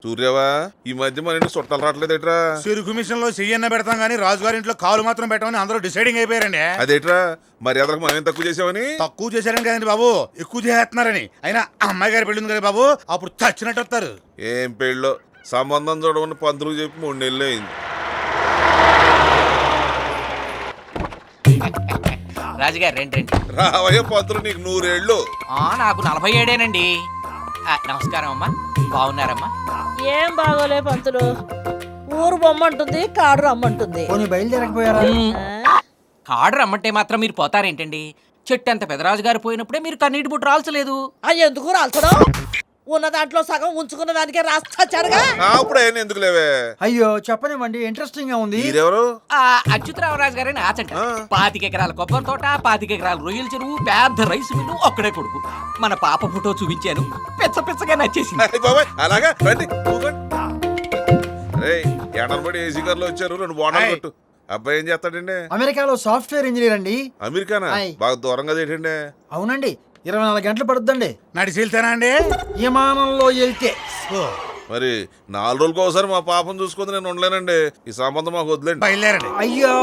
సూర్యవా ఈ మధ్య మన ఇంటి చుట్టాలు రావట్లేదేట్రా? చెరుకు మిషన్ లో చెయ్యన్న పెడతాం గానీ రాజుగారి ఇంట్లో కాలు మాత్రం పెట్టమని అందరూ డిసైడింగ్ అయిపోయారండి. అదేట్రా మర్యాదలకు మనం ఏం తక్కువ చేసామని? తక్కువ చేశారని కదండి బాబు, ఎక్కువ చేస్తున్నారని. అయినా అమ్మాయి గారి పెళ్ళింది కదా బాబు, అప్పుడు చచ్చినట్టు వస్తారు. ఏం పెళ్ళో సంబంధం చూడమని పంతులు చెప్పి 3 నెలలు అయింది. రాజుగారు రండి. రావయ్య పంతులు, నీకు 100 ఏళ్ళు. నాకు 47 నమస్కారం అమ్మా, బాగున్నారమ్మా? ఏం బాగోలే పంతులు, ఊరు బొమ్మంటుంది, కాడు రమ్మంటుంది. బయలుదేరకపోయారా? కాడు రమ్మంటే మాత్రం మీరు పోతారేంటండి? చెట్టు అంత పెదరాజు గారు పోయినప్పుడే మీరు కన్నీటి బుట్టు రాల్చలేదు. ఎందుకు రాల్చడం? ఉన్న దాంట్లో సగం ఉంచుకున్న దానికే రాస్తారుగా. ఇప్పుడు ఆయన ఎందుకు లేవే? అయ్యో చెప్పనివ్వండి, ఇంట్రెస్టింగ్ గా ఉంది. మీరెవరు? అచ్యుతరామరాజు గారని ఆచంట. 25 ఎకరాల కొబ్బరి తోట, 25 ఎకరాల రొయ్యల చెరువు, పెద్ద రైస్ మిల్లు, ఒక్కడే కొడుకు. మన పాప ఫోటో చూపించాను, పెచ్చగా నచ్చేసింది. అలాగా రండి ఎడనబడి ఏసీ కార్లో వచ్చారు. 2 బోనాలు కొట్టు. అబ్బాయి ఏం చేస్తాడండి? అమెరికాలో సాఫ్ట్వేర్ ఇంజనీర్ అండి. అమెరికానా? బాగా దూరంగా ఏంటండి? అవునండి, 24 గంటలు పడుతుందండి. నడిచి వెళ్తానా అండి? విమానంలో వెళ్తే. మరి 4 రోజులకు ఒకసారి మా పాపం చూసుకుంది నేను ఉండలేనండి. ఈ సంబంధం మాకు వదిలేండి. బయలుదేరండి. అయ్యో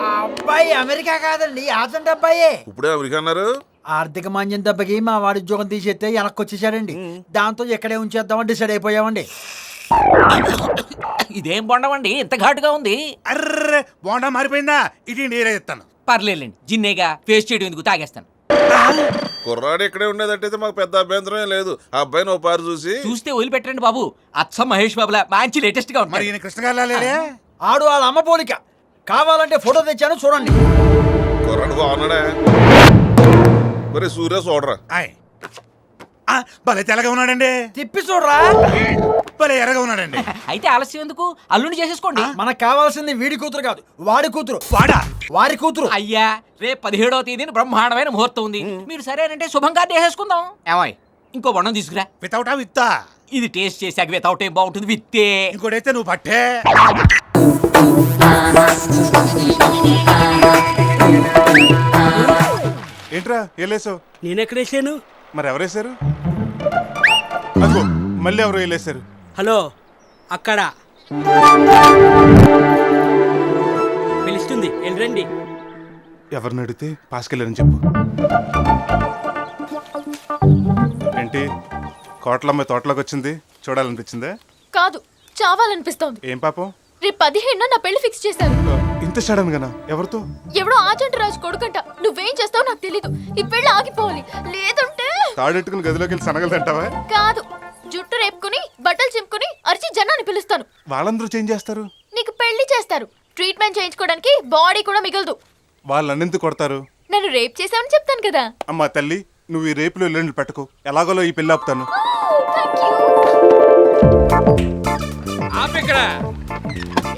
ఆ అబ్బాయి అమెరికా కాదండి, ఆచంట అబ్బాయే. ఇప్పుడే అమెరికా అన్నారు. ఆర్థిక మాంద్యం దెబ్బకి మా వాడి ఉద్యోగం తీసేస్తే వెనక్కి వచ్చేసాడండి. దాంతో ఎక్కడే ఉంచేద్దామని డిసైడ్ అయిపోయామండి. ఇదేం బొండమండి ఇంత ఘాటుగా ఉంది? అర్రే బోండా మారిపోయిందా? ఇది నేనే ఇస్తాను. పర్లేదండి, జిన్నేగా ఫేస్ చేయడం ఎందుకు, తాగేస్తాను. కుర్రాడు ఇక్కడే ఉండేదట్టయితే మాకు పెద్ద అభ్యంతరం లేదు. ఆ అబ్బాయిని ఓ పారు చూస్తే వదిలిపెట్టండి బాబు. అచ్చం మహేష్ బాబులా మంచి లేటెస్ట్ గా మరి ఉంటాయి. ఈయన కృష్ణగారులే. ఆడు వాళ్ళ అమ్మ పోలిక. కావాలంటే ఫోటో తెచ్చాను చూడండి. కుర్రాడు బాగున్నాడా? మరి సూర్య చూడరా. భలే తెల్లగా ఉన్నాడండి. తిప్పి చూడరా. భలే ఎర్రగా ఉన్నాడండి. అయితే ఆలస్యం ఎందుకు, అల్లుని చేసేసుకోండి. మనకు కావాల్సింది వీడి కూతురు కాదు, వాడి కూతురు. వారి కూతురు. అయ్యా రేపు 17వ తేదీన బ్రహ్మాండమైన ముహూర్తం ఉంది. మీరు సరేనంటే శుభంగా చేసేసుకుందాం. ఏమాయ్ ఇంకో బొండం తీసుకురా. వితౌటా విత్తా? ఇది టేస్ట్ చేసాక వితౌట్ ఏం బాగుంటుంది, విత్తే. ఇంకోటైతే నువ్వు పట్టే. ఏంట్రా వెళ్ళేసావు? నేనెక్కడేసాను? మరి ఎవరేశారు? అదిగో మళ్ళీ ఎవరు వెళ్ళేశారు? హలో, అక్కడ పిలుస్తుంది, వెళ్ళండి. ఎవరిని అడిగితే పాసుకెళ్ళారని చెప్పు. ఏంటి కోట్లమ్మ తోటలోకి వచ్చింది, చూడాలనిపించిందా? కాదు, చావాలనిపిస్తోంది. ఏం పాపం? రేపు 15న నా పెళ్లి ఫిక్స్ చేశారు. ఇంత సడన్ గానా? ఎవరితో? ఎవడో ఆజంట రాజు కొడుకంట. నువ్వేం చేస్తావో నాకు తెలీదు. ఈ పెళ్లి ఆగిపోవాలి, లేదంటే తాడెట్టుకుని గదిలోకి వెళ్ళి సనగలదంటావా? కాదు, జుట్టు రేపుకుని బట్టలు చింపుకుని అరిచి జనాన్ని పిలుస్తాను. వాళ్ళందరూ చేంజ్ చేస్తారు. నీకు పెళ్లి చేస్తారు. ట్రీట్మెంట్ చేయించుకోవడానికి బాడీ కూడా మిగలదు. వాళ్ళు నన్నెందుకు కొడతారు? నన్ను రేప్ చేసావని చెప్తాను కదా. అమ్మా తల్లి, నువ్వు ఈ రేపులో ఎల్లుండి పెట్టకు. ఎలాగోలో ఈ పెళ్లి ఆపుతాను.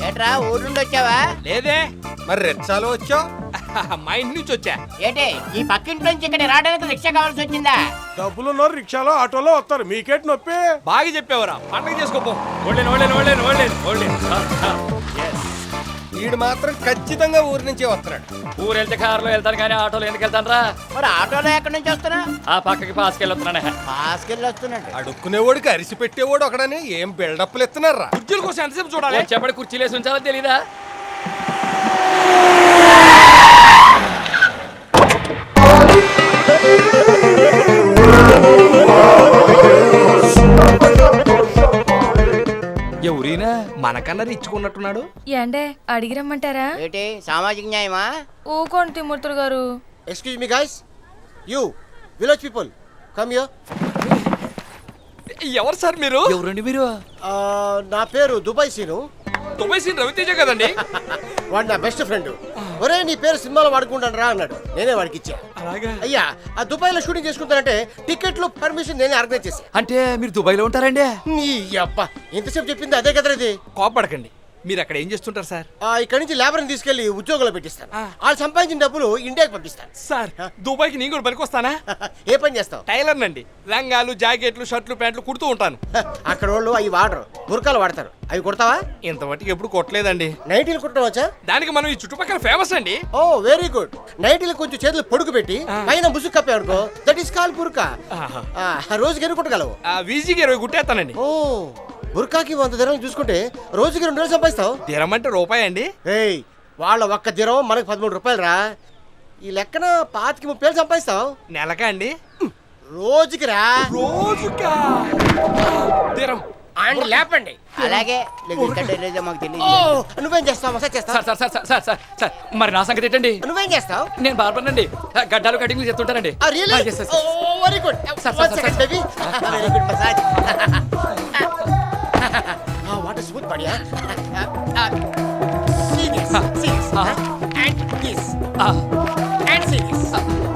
ఏట్రా ఊరు నుండి వచ్చావా? లేదే. మరి రెచ్చాలో వచ్చావు? మా ఇంటి నుంచి వచ్చా. ఏంటి ఈ పక్కింటి నుంచి ఇక్కడ రావడానికి రిక్షా కావాల్సి వచ్చిందా? డబ్బులు రిక్షాలో ఆటోలో వస్తారు, మీకేటి నొప్పి? బాగా చెప్పేవరా, పండుగ చేసుకోపో. వీడు మాత్రం ఖచ్చితంగా ఊరి నుంచి వస్తున్నాడు. ఊరు వెళ్తే కారులో వెళ్తాను కానీ ఆటోలో ఎందుకు వెళ్తాను రా? మరి ఆటోలో ఎక్కడి నుంచి వస్తున్నా? ఆ పక్కకి పాసుకెళ్ళొస్తున్నానే. పాసుకెళ్ళి వస్తున్నాడు. అడుక్కునేవాడికి అరిసి పెట్టేవాడు ఒకడని ఏం బిల్డప్లు ఎత్తున్నారా? కుర్చీల కోసం ఎంతసేపు చూడాలి? చెప్పండి, కుర్చీలు వేసి ఉంచాలో తెలీదా? ఎవరైనా మనకన్నా ఇచ్చుకున్నట్టున్నాడు. ఏండే అడిగి రమ్మంటారా? ఏంటి సామాజిక న్యాయమా? ఊకోండి తిమ్మూర్తులు గారు. Excuse me guys, you village people come here. ఎవరు సార్ మీరు? ఎవరండి మీరు? నా పేరు దుబాయ్ సీను. దుబాయ్ సీన్ రవితేజ కదండి. వాడు నా బెస్ట్ ఫ్రెండ్. ఒరే నీ పేరు సినిమాలో వాడుకుంటాను రా అన్నాడు. నేనే వాడికి ఇచ్చా. అయ్యా ఆ దుబాయ్ లో షూటింగ్ చేసుకుంటానంటే టికెట్లు పర్మిషన్ నేనే ఆర్గనైజ్ చేశా. అంటే మీరు దుబాయ్ లో ఉంటారండి? నీ అబ్బా ఇంతసేపు చెప్పింది అదే కదరా ఇది. కోపడకండి, మీరు అక్కడ ఏం చేస్తుంటారు సార్? ఇక్కడి నుంచి లేబర్ని తీసుకెళ్లి ఉద్యోగంలో పెట్టిస్తాను. వాళ్ళు సంపాదించిన డబ్బులు ఇండియాకి పంపిస్తాను. సార్ దుబాయ్కి నేను కూడా పనికొస్తానా? ఏ పని చేస్తావు? టైలర్ నండి. లంగాలు, జాకెట్లు, షర్ట్లు, ప్యాంట్లు కుడుతూ ఉంటాను. అక్కడ వాళ్ళు అవి వాడరు, బురకాలు వాడతారు. అవి కుడతావా? ఇంత మట్టికి ఎప్పుడు కొట్టలేదండి. నైటీలు కుట్టవచ్చా? దానికి మనం ఈ చుట్టుపక్కల ఫేమస్ అండి. ఓ వెరీ గుడ్. నైటీలు కొంచెం చేతులు పొడుగు పెట్టి పైన ముసుగు కప్పానుకో, దట్ ఈస్ కాల్ బురకా. రోజుకి ఎన్ని కుట్టగలవు? వీజీకి 20 కుట్టేస్తానండి. ఓ బుర్కాకి 100 దినం చూసుకుంటే రోజుకి 2 వేలు సంపాదిస్తావు. తీరమంటే రూపాయి అండి. ఏయ్ వాళ్ళ ఒక్క దినం మనకి 13 రూపాయలు రా. ఈ లెక్కన 25-30 వేలు సంపాదిస్తావు. నెలకా అండి? రోజుకి రా. రోజుకా? తీరం. అండ్ లేపండి. అలాగే మాకు తెలియదు. నువ్వేం చేస్తావు? మసాజ్ చేస్తావు? Sir sir sir sir sir sir మరి నా సంగతి ఏంటండి? నువ్వేం చేస్తావు? నేను బార్బర్ అండి, గడ్డాలు కటింగ్లు చేస్తుంటానండి. Very good. Baby very good massage. What is good బడియా.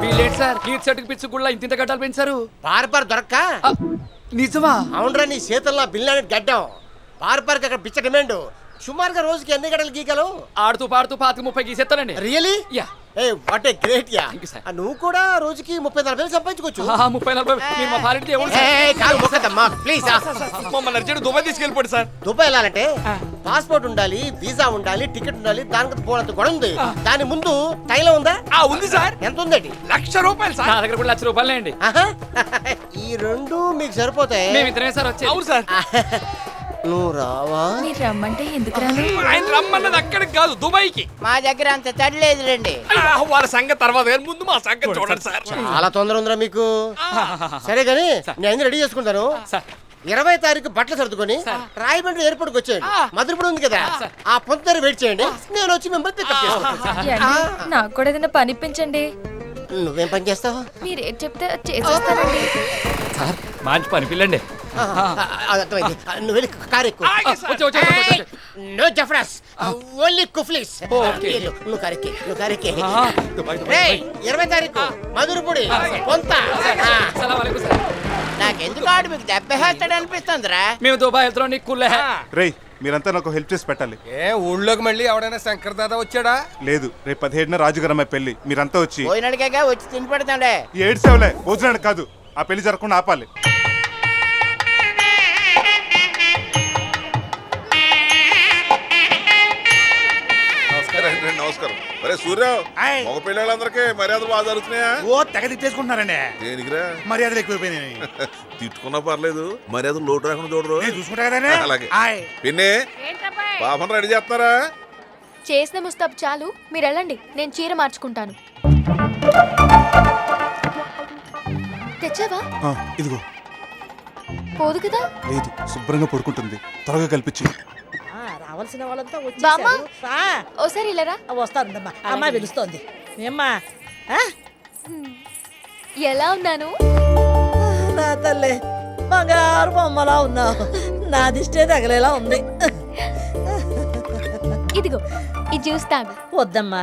వీళ్ళేంటి సార్ హీట్ షర్ట్ పిచ్చి కూడా ఇంత గడ్డాలు పెంచారు? బార్బర్ దొరక్క? నిజమా? అవునరా, నీ చేతుల్లో బిల్లాని గడ్డం. బార్బర్కి అక్కడ పిచ్చ డిమాండ్. సుమారుగా రోజుకి ఎన్ని గడ్డలు గీకలు? ఆడుతూ పాడుతూ 25-30 గీసేస్తానండి. Really? Yeah. A what a great yeah. Thank you, sir. నువ్వు కూడా రోజుకి 30-40 వేలు సంపాదించుకోవచ్చు. 30-40 మీరు మా పాలిటీ ఎవరు సార్? కాదు మొక్కదమ్మా ప్లీజ్. మమ్మల్ని అర్జెంట్ దుబాయ్ తీసుకెళ్ళిపోండి సార్. దుబాయ్ వెళ్ళాలంటే పాస్పోర్ట్ ఉండాలి, వీసా ఉండాలి, టికెట్ ఉండాలి. దానికి పోనంత గొడవ ఉంది. దాని ముందు తైలం ఉందా? ఉంది సార్. ఎంత ఉందండి? ₹1,00,000 సార్. నా దగ్గర కూడా ₹1,00,000 అండి. ఆహా. ఈ రెండు మీకు సరిపోతాయి. మేము ఇద్దరే సార్ వచ్చేది. అవును సార్. నువ్వు రావా? మీరు రమ్మంటే ఎందుకు రాను? ఆయన రమ్మన్నది అక్కడికి కాదు, దుబాయ్కి. మా దగ్గర అంత తడిలేదు రండి. వాళ్ళ సంగతి తర్వాత కానీ ముందు మా సంగతి చూడండి సార్. చాలా తొందర ఉందిరా మీకు. సరే గాని నేను అన్ని రెడీ చేసుకుంటాను. సార్ 20 తారీఖు బట్టలు సర్దుకొని రాయబండ్రి ఎయిర్పోర్ట్ వచ్చేయండి. మధురపుడు ఉంది కదా, ఆ పొంత దగ్గర వెయిట్ చేయండి. నేను వచ్చి మిమ్మల్ని పికప్ చేసుకుంటాను. నాకు కూడా ఏదైనా పని ఇప్పించండి. నువ్వేం పని చేస్తావు? మీరేం చెప్తే అది చేసేస్తానండి. సార్ మంచి పని పిల్లండి. అర్థమైంది. నువ్వు వెళ్ళి కారు ఎక్కువ. నో జఫ్రాస్, ఓన్లీ కుఫ్లీస్. Okay. నువ్వు కారెక్కి, నువ్వు కారెక్కి. దుబాయ్ 20 తారీఖు మధురపుడి పొంత. సలాం అలైకుం సార్. నాకెందుకు ఆడు మీకు దెబ్బేస్తాడు అనిపిస్తుందిరా. మేము దుబాయ్ వెళ్తున్నాం, నీకు కుల్లే. రేయ్ మీరంతా నాకు హెల్ప్ చేసి పెట్టాలి. ఊళ్ళోకి మళ్ళీ ఎవడైనా శంకర్ దాదా వచ్చాడా? లేదు, రేపు 17న రాజుగారమ్మాయి పెళ్లి. మీరంతా వచ్చి పోయినడిగా వచ్చి తిని పెడతాడే. ఏడ్సేవలే, భోజనానికి కాదు. ఆ పెళ్లి జరగకుండా ఆపాలి. నమస్కారం. అరే సూర్యరావు, ఆయ్. మగ పిల్లలందరికీ మర్యాదలు బాగా జరుగుతున్నాయా? ఓ తెగ తిట్టేసుకుంటున్నారండి. దేనికిరా? మర్యాదలు ఎక్కువైపోయినాయి. తిట్టుకున్నా పర్లేదు, మర్యాదలు లోటు రాకుండా చూడరు. నేను చూసుకుంటా కదండి. అలాగే. ఆయ్. పిన్ని పాపం రెడీ చేస్తారా? చేసిన ముస్తాబు చాలు, మీరు వెళ్ళండి. నేను చీర మార్చుకుంటాను. తెచ్చావా? ఇదిగో. పోదు కదా? లేదు, శుభ్రంగా పడుకుంటుంది. త్వరగా కల్పించి. రావాల్సిన వాళ్ళంతా బామ్మ, వచ్చేసారు. ఓసారి ఇలారా. వస్తానుండమ్మా. అమ్మాయి పిలుస్తోంది. ఏమ్మా? ఆ? ఎలా ఉన్నాను? నా తల్లి బంగారు బొమ్మలా ఉన్నావు. నా దిష్టే తగలేలా ఉంది. ఇదిగో ఈ జ్యూస్ తాగు. వద్దమ్మా,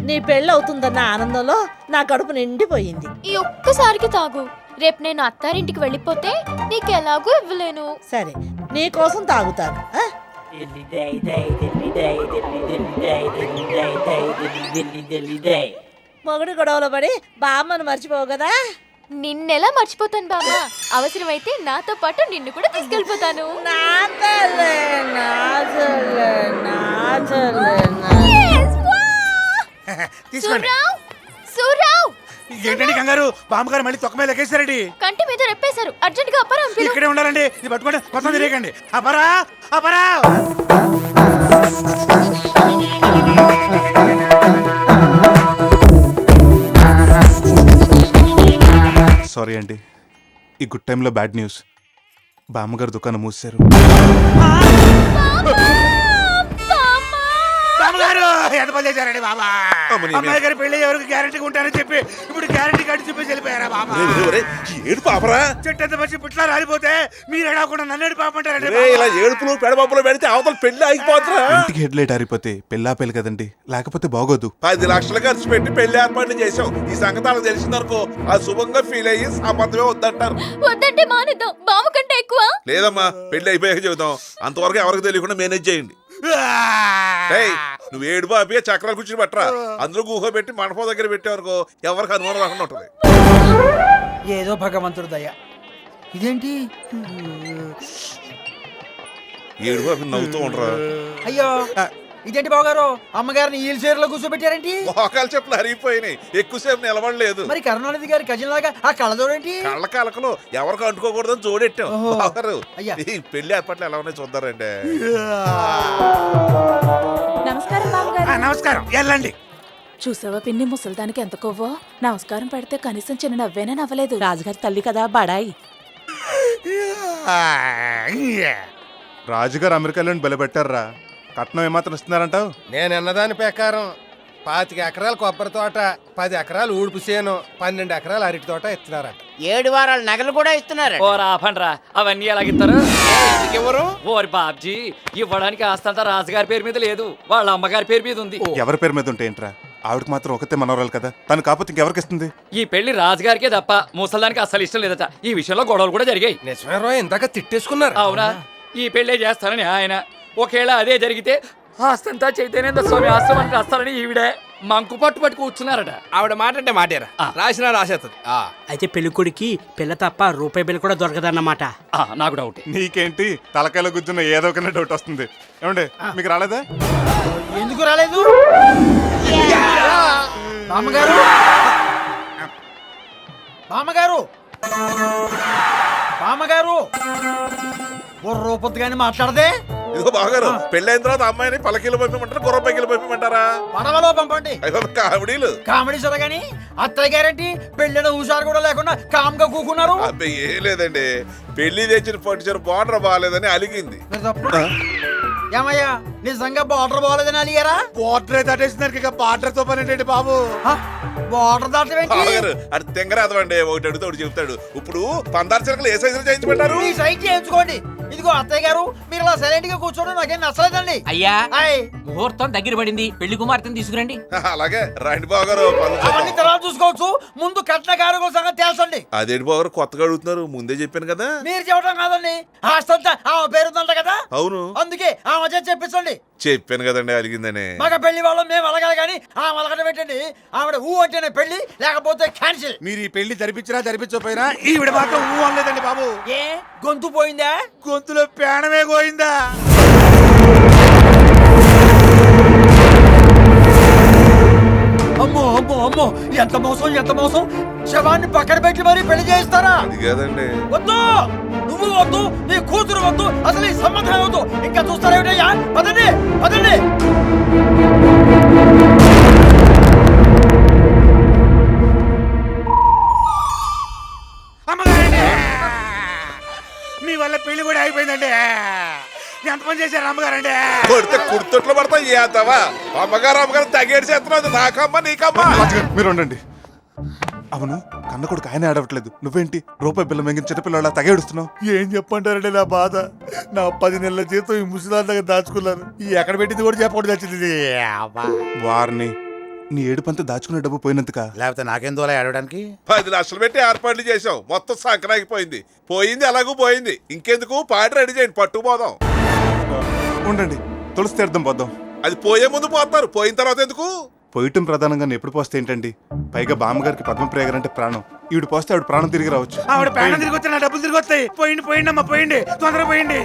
నీ పెళ్ళి అవుతుందన్న ఆనందంలో నా కడుపు నిండిపోయింది. ఈ ఒక్కసారికి తాగు. రేపు నేను అత్తారింటికి వెళ్ళిపోతే నీకెలాగూ ఇవ్వలేను. సరే, నీ కోసం తాగుతాను. ఆ? మొగుడు గొడవలో పడి బామ్మను మర్చిపోవు కదా. నిన్నెలా మర్చిపోతాను బామ్మ? అవసరమైతే నాతో పాటు నిన్ను కూడా తీసుకెళ్ళిపోతాను. నా తల్లే, నా తల్లే, నా తల్లే, నా. తీసుకోండి. సూర్రావ్, సూర్రావ్, ఏంటండి కంగారు? బామ్మగారు మళ్ళీ తొక్క మీద లెక్కేశారండి. కంటి మీద రెప్పేశారు. అర్జెంట్ గా అప్పారం పిలు. ఇక్కడే ఉండాలండి. ఇది పట్టుకోండి, మొత్తం తిరగండి. అపరా అపరా. సారీ అండి, ఈ గుడ్ టైంలో బ్యాడ్ న్యూస్. బామ్మగారు దుకాణం మూసారు. బామ్మగారు ఎంత పని చేశారండి బాబా? అమ్మని అమ్మాయి గారి పెళ్లి ఎవరికి గ్యారెంటీగా ఉంటారని చెప్పి ఇప్పుడు గ్యారెంటీ కార్డు చెప్పేసి వెళ్ళిపోయారా బాబా? ఏడు పాపరా? చెట్టంత పచ్చి పుట్లా రాలిపోతే మీరు ఎడాకుండా నన్నేడు పాపంటారండి. ఇలా ఏడుపులు పెడబాపులు పెడితే అవతల పెళ్లి ఆగిపోతురా? ఇంటికి హెడ్ లైట్ ఆరిపోతే పెళ్ళా పెళ్ళి కదండి, లేకపోతే బాగోదు. 10 లక్షలు ఖర్చు పెట్టి పెళ్లి ఏర్పాట్లు చేసాం. ఈ సంగతి వాళ్ళకి తెలిసిందనుకో, ఆ శుభంగా ఫీల్ అయ్యి సంబంధమే వద్దంటారు. వద్దంటే మానేద్దాం. బామ్మ కంటే ఎక్కువ. లేదమ్మా, పెళ్లి అయిపోయాక చెబుతాం. అంతవరకు ఎవరికి తెలియకుండా మేనేజ్ చేయండి. నువ్వు ఏడు బాబి చక్రాలు కూర్చుని పట్టరా. అందులో గుహ పెట్టి మండపం దగ్గర పెట్టేవరకు ఎవరికి అనుమానం రాకుండా ఉంటది. ఏదో భగవంతుడు దయ. ఇదేంటి? ఏడు బాబి నవ్వుతూ ఉండరా. అయ్యో ఇదేంటి బావగారు అమ్మగారిని ఈ చీరలో కూర్చోబెట్టారేంటి? మోకాలు చెప్పులు అరిగిపోయినాయి, ఎక్కువసేపు నిలబడలేదు. మరి కరుణానిధి గారి కజిన్ లాగా ఆ కళ్ళజోడేంటి? కళ్ళ కలకలు ఎవరికి అంటుకోకూడదని చూడెట్టాం. ఓహో. బావగారు అయ్యా. ఈ పెళ్లి ఏర్పాట్లు ఎలా ఉన్నాయి చూద్దారండి. నమస్కారం బామ్మగారు. నమస్కారం, వెళ్ళండి. చూసావా పిన్ని, ముసలిదానికి ఎంత కొవ్వో. నమస్కారం పెడితే కనీసం చిన్న నవ్వేనా నవ్వలేదు. రాజుగారి తల్లి కదా బడాయి. రాజుగారు అమెరికాలో బలపెట్టారా? కట్నం ఏమాత్రం ఇస్తున్నారంటావు? నేను అన్నదాని ప్రకారం 25 ఎకరాల కొబ్బరి తోట, 10 ఎకరాలు ఊడుపు చేను, 12 ఎకరాల అరటి తోట ఇస్తున్నారంట. 7 వారాల నగలు కూడా ఇస్తున్నారు. ఓ రాఫండ్రా, అవన్నీ ఎలాగిస్తారు? ఎవరు? ఓరి బాబ్జీ, ఇవ్వడానికి ఆస్తంతా రాజుగారి పేరు మీద లేదు, వాళ్ళ అమ్మగారి పేరు మీద ఉంది. ఎవరి పేరు మీద ఉంటే ఏంట్రా? ఆవిడకి మాత్రం ఒకతే మనవరాలు కదా, తను కాకపోతే ఇంకెవరికి ఇస్తుంది? ఈ పెళ్లి రాజుగారికే తప్ప ముసలానికి అసలు ఇష్టం లేదట. ఈ విషయంలో గొడవలు కూడా జరిగాయి. నిజమే రోయ్, ఇందాక తిట్టేసుకున్నారు. అవునా? ఈ పెళ్లే చేస్తానని ఆయన, ఒకేళ అదే జరిగితే ఆస్తంతా చైతన్యేంద్ర స్వామి ఆశ్రమానికి వస్తారని ఈవిడే మంకు పట్టు కూర్చున్నారట. ఆవిడ మాట అంటే మాటేరా, రాసినా రాసేస్తుంది. అయితే పెళ్ళికొడికి పిల్ల తప్ప రూపాయి బిల్ల కూడా దొరకదన్నమాట. నాకు డౌట్. నీకేంటి తలకాయలో కూర్చున్న ఏదో ఒక డౌట్ వస్తుంది. ఏమండి మీకు రాలేదా? ఎందుకు రాలేదు? బామ్మగారు, బామ్మగారు, బామ్మగారు, ఓ రూపొద్దు కానీ మాట్లాడదే. ఇదిగో బావగారు, పెళ్ళైన తర్వాత అమ్మాయిని పలకీలు పంపిమంటారా, గుర్ర పైకిలు పంపిమంటారా? పడవలో పంపండి. అయ్యో కామెడీలు. కామెడీ సరగాని అత్తయ్య గారంటి పెళ్ళిన హుషారు కూడా లేకుండా కామ్గా కూకున్నారు. అబ్బాయి ఏం లేదండి, పెళ్లి తెచ్చిన పట్టుచీర బార్డర్ బాగాలేదని అలిగింది. ఏమయ్యా, నిజంగా బార్డర్ బాగోలేదని అలిగారా? పోర్ట్రేట్ దాటేసినారు, ఇక బార్డర్ తో పని ఏంటండి బాబు? బార్డర్ దాటమేంటి? బావగారు అది తెంగరాదవండి, ఒకటి అడుగుతా ఒకటి చెప్తాడు. ఇప్పుడు పందారు చిరకలు ఏ సైజులో చేయించమంటారు? మీ సైట్ చేయించుకోండి. ఇదిగో అత్తయ్య గారు, మీరు ఇలా సైలెంట్ గా కూర్చోండి, నాకేం నచ్చలేదండి. అయ్యా, ఆయ్, ముహూర్తం దగ్గర పడింది, పెళ్లి కుమార్తెను తీసుకురండి. అలాగే రండి బావగారు, పనులు అవన్నీ చేద్దాం. తర్వాత చూసుకోవచ్చు, ముందు కట్న కారుకో సంగతి తేల్చండి. అదేంటి బావగారు కొత్తగా అడుగుతున్నారు? ముందే చెప్పాను కదా. మీరు చెప్పడం కాదండి, ఆస్తంతా ఆమె పేరుందంట కదా, అవును అందుకే ఆ మధ్య చెప్పించండి. చెప్పాను కదండి అలిగిందని. మగ పెళ్లి వాళ్ళం మేము అలగాలి కానీ ఆ అలగడ పెట్టండి. ఆవిడ ఊ అంటేనే పెళ్లి, లేకపోతే క్యాన్సిల్. మీరు ఈ పెళ్లి జరిపించినా జరిపించకపోయినా ఈవిడ మాత్రం ఊ అనలేదండి బాబు. ఏ గొంతు పోయిందా? గొంతులో పేణమే పోయిందా? అమ్మో అమ్మో అమ్మో, ఎంత మోసం, ఎంత మోసం. శవాన్ని పక్కన పెట్టి మరీ పెళ్లి చేయిస్తారా? అది కాదండి. వద్దు, నువ్వు వద్దు, నీ కూతురు వద్దు, అసలు ఈ సంబంధం వద్దు. ఇంకా చూస్తారేమిటయ్యా? పదండి పదండి. అమ్మగారండి, మీ వల్ల పెళ్లి కూడా అయిపోయిందండి. ఎంత పని చేశారు అమ్మగారండి? కొడితే కుర్తొట్లు పడతా ఏతావా? అమ్మగారు అమ్మగారు తగేడు చేస్తున్నది, నాకమ్మ నీకమ్మా. రాజుగారు మీరు ఉండండి. అవును, కన్న కొడుకు ఆయన ఆడవట్లేదు, నువ్వేంటి రూపాయి బిల్ల మెంగిన చిన్నపిల్లలా తగేడుస్తున్నావు? ఏం చెప్పంటారండి నా బాధ? నా 10 నెలల జీతం ఈ ముసలాల దగ్గర దాచుకున్నాను. ఈ ఎక్కడ పెట్టింది కూడా చెప్పకూడదు వచ్చింది. వారిని నీ ఏడుపంతా దాచుకునే డబ్బు పోయినందుక? లేకపోతే నాకేం దోలా ఆడడానికి? 10 లక్షలు పెట్టి ఏర్పాట్లు చేసాం, మొత్తం సంకరాగిపోయింది. పోయింది అలాగూ పోయింది, ఇంకెందుకు పాడి రెడీ చేయండి, పట్టుకుపోదాం. ఉండండి, తులసి తీర్థం పోద్దాం. అది పోయే ముందు పోతారు, పోయిన తర్వాత ఎందుకు? పోయటం ప్రధానంగా ఎప్పుడు పోస్తే ఏంటండి? పైగా బామ్మగారికి పద్మప్రియ గారు అంటే ప్రాణం. ఈవిడ పోస్తే ఆవిడ ప్రాణం తిరిగి రావచ్చు. ఆవిడ ప్రాణం తిరిగి వస్తే నా డబ్బులు తిరిగి వస్తాయి. పోయింది పోయింది అమ్మా, పోయింది, తొందరగా పోయింది.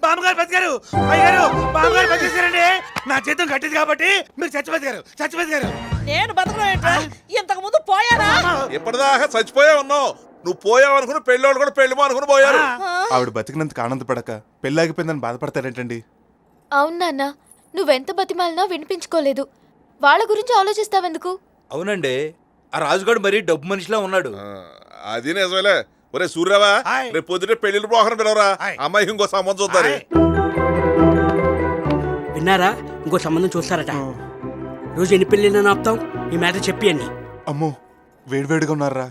బామ్మగారు బతికారు, అయ్యారు బామ్మగారు బతికేశారండి. నా జీతం కట్టింది కాబట్టి మీరు చచ్చిపోతారు, చచ్చిపోతారు. నేను బతకడం ఏంట్రా? ఇంతకు ముందు పోయారా? ఇప్పటిదాకా చచ్చిపోయా ఉన్నావు. నువ్వు పోయావు అనుకుని పెళ్ళోళ్ళు కూడా పెళ్లి అనుకుని పోయారు. ఆవిడ బతికినందుకు ఆనందపడక పెళ్ళాగిపోయిందని బాధపడతారేంటండి? అవును నాన్న, నువ్వెంత బతిమాలినా వినిపించుకోలేదు. వాళ్ళ గురించి ఆలోచిస్తావెందుకు? అవునండి, ఆ రాజుగాడు మరీ డబ్బు మనిషిలా ఉన్నాడు. అది నిజమేలే. ఒరే సూర్యరావా, హాయ్. రేపు పొద్దుటే పెళ్లిళ్ళు పోకరం పిలవరా, హాయ్. అమ్మాయికి ఇంకో సంబంధం చూద్దారు. విన్నారా? ఇంకో సంబంధం చూస్తారట. రోజు ఎన్ని పెళ్ళిళ్ళని ఆపుతాం? ఈ మ్యాటర్ చెప్పి అన్ని. అమ్మో, వేడివేడిగా ఉన్నారా?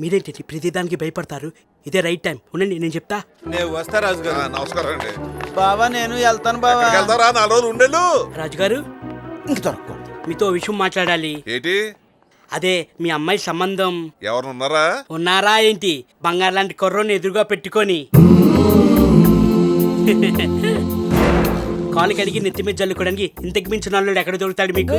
మీరేంటి ప్రతిదానికి భయపడతారు? ఇదే రైట్ టైం, ఉండండి నేను చెప్తా. నేను వస్తా రాజుగారు. నమస్కారం అండి. బావా నేను వెళ్తాను బావా. ఎక్కడికి వెళ్తారా? 4 రోజులు ఉండేళ్ళు. రాజుగారు, ఇంక దొరకకూడదు, మీతో ఓ విషయం మాట్లాడాలి. ఏంటి? అదే మీ అమ్మాయి సంబంధం. ఎవరున్నారా? ఉన్నారా ఏంటి? బంగారు లాంటి కుర్రోని ఎదురుగా పెట్టుకొని కాలు కడిగి నెత్తి మీద జల్లుకోవడానికి ఇంతకు మించిన వాళ్ళు ఎక్కడ దొరుకుతాడు మీకు?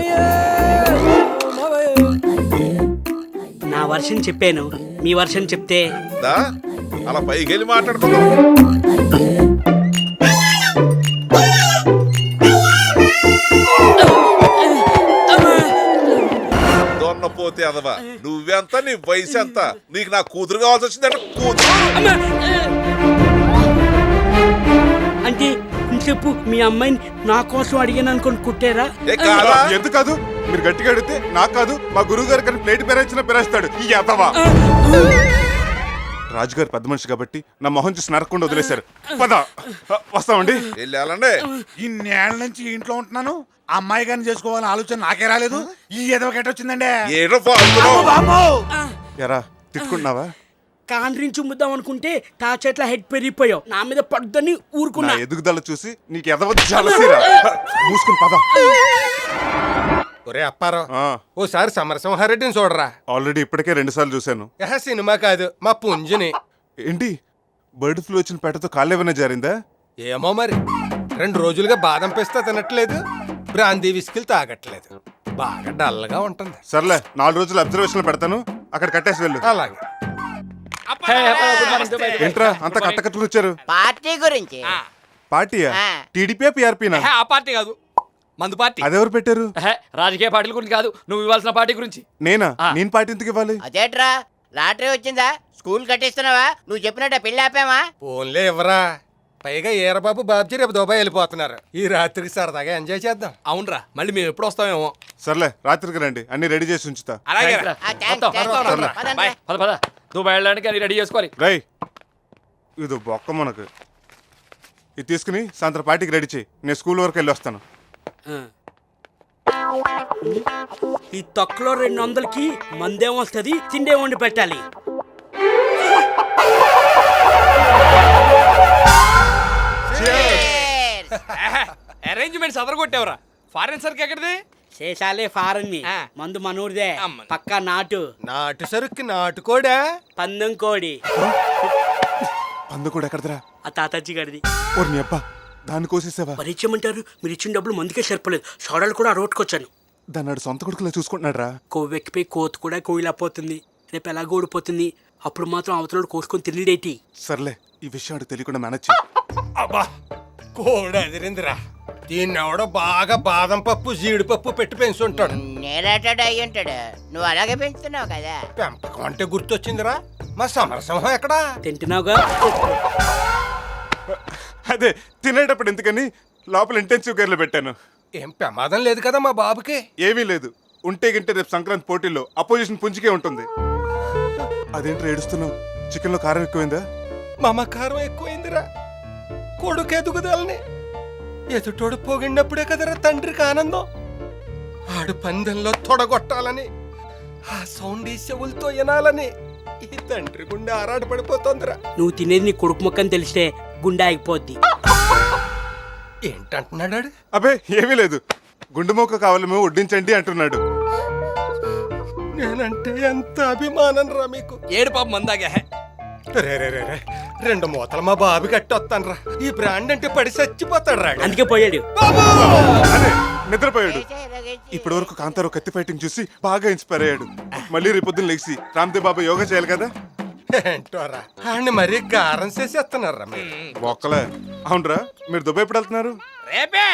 నా వర్షన్ చెప్పాను, మీ వర్షన్ చెప్తే. దా అలా పైకి వెళ్ళి మాట్లాడుకుందాం. దొన్నపోతే అదవా, నువ్వెంత, నీ వయసు ఎంత? నీకు నా కూతురు కావాల్సి వచ్చిందంటే కూతురు. అంటే చెప్పు, మీ అమ్మాయిని నా కోసం అడిగాను అనుకుని కుట్టారా? ఏ కాదా? ఎందుకు కాదు? మీరు గట్టిగా అడిగితే నాకు కాదు, మా గురువు గారు కానీ ప్లేట్ పెరేసినా పెరేస్తాడు ఈ ఎదవా. రాజుగారు పెద్ద మనిషి కాబట్టి నా మొహం చూసి నరకుండా వదిలేశారు. పద వస్తామండి. వెళ్ళాలండి. ఇన్నేళ్ల నుంచి ఇంట్లో ఉంటున్నాను, అమ్మాయి గారిని చేసుకోవాలని ఆలోచన నాకే రాలేదు. ఈ ఏదో వచ్చిందండి. ఏడో ఫాల్తున్నావు. ఎరా తిట్టుకుంటున్నావా? కాండ్రించి చుమ్ముద్దాం అనుకుంటే తా చెట్ల హెడ్ పెరిగిపోయావు, నా మీద పడ్డని నా ఊరుకున్నా. ఎదుగుదల చూసి నీకు ఎదవ జలసిరా. మూసుకుని పద. ఒరే అప్పారావు, ఓసారి సమరసింహారెడ్డిని చూడరా. ఆల్రెడీ ఇప్పటికే 2 సార్లు చూశాను. సినిమా కాదు, మా పుంజుని. ఏంటి బర్డ్ ఫ్లూ వచ్చిన పెట్టతో కాళ్ళేమైనా జారిందా? ఏమో మరి, 2 రోజులుగా బాదం పిస్తా తినట్లేదు, బ్రాందీ విస్కిల్ తాగట్లేదు, బాగా డల్గా ఉంటుంది. సర్లే 4 రోజులు అబ్జర్వేషన్ పెడతాను, అక్కడ కట్టేసి వెళ్ళు. అలాగే. ఏంట్రా అంత కట్టకట్టుకుని వచ్చారు? పార్టీ గురించి. పార్టీయా? టీడీపీ పిఆర్పీనా? ఆ పార్టీ కాదు, మందు పార్టీ. అదెవరు పెట్టారు? రాజకీయ పార్టీల గురించి కాదు, నువ్వు ఇవ్వాల్సిన పార్టీ గురించి. నేనా? నేను పార్టీ ఎందుకు ఇవ్వాలి? అదేట్రా, లాటరీ వచ్చిందా? స్కూల్ కట్టిస్తున్నావా? నువ్వు చెప్పినట్ట పెళ్లి ఆపామా? ఫోన్లే ఇవ్వరా. పైగా ఈరబాబు బాబ్జీ రేపు దుబాయ్ వెళ్ళిపోతున్నారు. ఈ రాత్రికి సరదాగా ఎంజాయ్ చేద్దాం. అవునరా, మళ్ళీ మేము ఎప్పుడు వస్తామేమో. సర్లే రాత్రికి రండి, అన్ని రెడీ చేసి ఉంచుతా. అలాగే పదండి. దుబాయ్ వెళ్ళడానికి అన్ని రెడీ చేసుకోవాలి. రై ఇది బొక్క మనకు. ఇది తీసుకుని సాయంత్రం పార్టీకి రెడీ చేయి, నేను స్కూల్ వరకు వెళ్ళి వస్తాను. ఈ తొక్కలో 200కి మందేం వస్తుంది, తిండే వండి పెట్టాలి. అరేంజ్మెంట్స్ అదరగొట్టేవరా. ఫారెన్ సర్కి ఎక్కడిది? చేసాలే ఫారెన్ ని, మందు మనూరిదే, పక్కా నాటు. నాటు సరుక్కి నాటుకోడా? పందెం కోడి. పందు కూడా ఎక్కడదరా? ఆ తాతజ్జి గడిది. ఓర్ని అబ్బా, దాన్ని కోసేసావా? మరి ఇచ్చేయమంటారు, మీరు ఇచ్చిన డబ్బులు మందుకే సరిపోలేదు, సోడాలు కూడా రోడ్కొచ్చాను. దాన్ని సొంత కొడుకులా చూసుకుంటున్నాడు రా. కొవ్వెక్కిపోయి కోత కూడా కోయిలపోతుంది, రేపు ఎలాగో ఊడిపోతుంది, అప్పుడు మాత్రం అవతలోడు కోసుకొని తిరిగిడేటి. సర్లే ఈ విషయం ఆడికి తెలియకుండా మేనేజ్ చెయ్యి. అబ్బా కోడి అదిరిందిరా. దీన్ని ఎవడో బాగా బాదం పప్పు జీడిపప్పు పెట్టి పెంచుంటాడు. నేనేటాడు అయ్యి ఉంటాడు, నువ్వు అలాగే పెంచుతున్నావు కదా. పెంపకం అంటే గుర్తొచ్చిందిరా, మా సమరసింహం ఎక్కడా? తింటున్నావుగా. అదే తినేటప్పుడు ఎందుకని లోపల ఇంటెన్సివ్ కేర్లో పెట్టాను. ఏం ప్రమాదం లేదు కదా మా బాబుకి? ఏమీ లేదు. ఉంటే గింటే రేపు సంక్రాంతి పోటీల్లో అపోజిషన్ పుంజికే ఉంటుంది. అదేంటి ఏడుస్తున్నావు? చికెన్ లో కారం ఎక్కువైందా? మమకారం ఎక్కువైందిరా. కొడుకు ఎదుగుదలని ఎదుటోడు పొగిడినప్పుడే కదరా తండ్రికి ఆనందం. ఆడు పందెంలో తొడగొట్టాలని, ఆ సౌండ్ ఈ చెవులతో వినాలని ఈ తండ్రి గుండె ఆరాటపడిపోతోందిరా. నువ్వు తినేది నీ కొడుకు మొక్కని తెలిస్తే గుండె ఆగిపోద్ది. ఏంటంటున్నాడు? అబే ఏమీ లేదు, గుండు మొక్క కావాలేమో వడ్డించండి అంటున్నాడు. నేనంటే ఎంత అభిమానం రా మీకు. ఏడు పాప మందాగా. రే రే రే రే, 2 మూతలు మా బాబు కట్టొస్తాను రా. ఈ బ్రాండ్ అంటే పడి చచ్చిపోతాడు రా. అందుకే పోయాడు. అదే నిద్రపోయాడు. ఇప్పటి వరకు కాంతారావు కత్తి ఫైటింగ్ చూసి బాగా ఇన్స్పైర్ అయ్యాడు. మళ్ళీ రేపొద్దున లేచి రామ్దేవ్ బాబా యోగా చేయాలి కదా. ఏంటోరా, ఆడిని మరీ గారం చేసేస్తున్నారా మీరు. ఒక్కలే. అవునరా, మీరు దుబాయ్ ఎప్పుడు వెళ్తున్నారు? రేపే.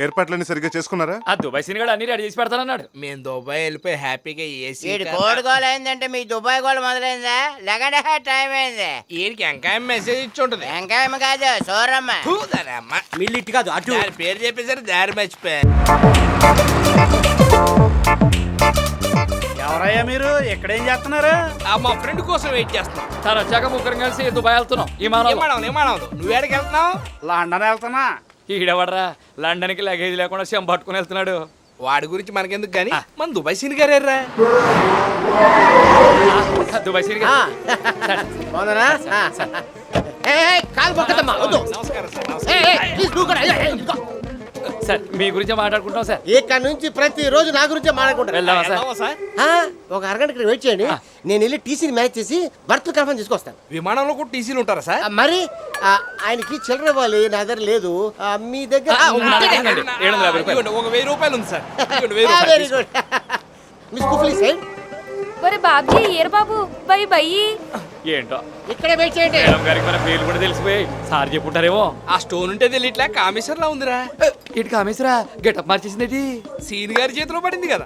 ఏర్పాట్లన్నీ సరిగ్గా చేసుకున్నారా? ఆ దుబాయ్ సినిమా అన్ని రెడీ చేసి పెడతానన్నాడు. మేము దుబాయ్ వెళ్ళిపోయి హ్యాపీగా ఏసీ. వీడి కోడి గోల్ అయిందంటే మీ దుబాయ్ గోల్ మొదలైందా? లేకంటే టైం అయింది. వీడికి ఇంకా మెసేజ్ ఇచ్చి ఉంటుంది. వెంకాయమ్మ కాదు, సోరమ్మ. మిల్లిట్ కాదు, అటు. దాని పేరు చెప్పేసరి దారి మర్చిపోయా. ఎవరయ్యా మీరు? ఎక్కడేం చేస్తున్నారు? మా ఫ్రెండ్ కోసం వెయిట్ చేస్తున్నాం. తను వచ్చాక ముగ్గురం కలిసి దుబాయ్ వెళ్తున్నాం. నువ్వు ఎక్కడికి వెళ్తున్నావు? లండన్ వెళ్తున్నా. ఈడవడరా, లండన్ కి లగేజ్ లేకుండా చెంబ పట్టుకుని వెళ్తున్నాడు. వాడి గురించి మనకెందుకు గానీ మన దుబాయ్ సీన్ గారేర్రా. దుబాయ్ సీన్ గారు సార్, మీ గురించి మాట్లాడుకుంటాం సార్. ఇక్కడ నుంచి ప్రతి రోజు నా గురించే మాట్లాడుకుంటారు. వెళ్దామా సార్? ఒక అరగంట ఇక్కడ వెయిట్ చేయండి, నేను వెళ్ళి టీసీని మ్యాచ్ చేసి బర్త్ కన్ఫర్మ్ తీసుకొస్తాను. విమానంలో కూడా టీసీలు ఉంటారా సార్? మరి ఆయనకి చిల్లర ఇవ్వాలి, నా దగ్గర లేదు. మీ దగ్గర 750 రూపాయలు. ఒక 1000 రూపాయలు ఉంది సార్. Very good. మిస్ కుఫ్లీ సైడ్ ఒరే బాబీ ఏరు బాబు బై బయ్యి ఏంటో ఇక్కడే వెయిట్ చేయండి. మేడం గారికి మన పేర్లు కూడా తెలిసిపోయాయి. సార్ చెప్పుంటారేమో. ఆ స్టోన్ ఉంటే తెలియట్లే కామేశ్వరలా ఉందిరా. ఇటు కామేశ్వరా గెటప్ మార్చేసింది సీన్ గారి చేతిలో పడింది కదా.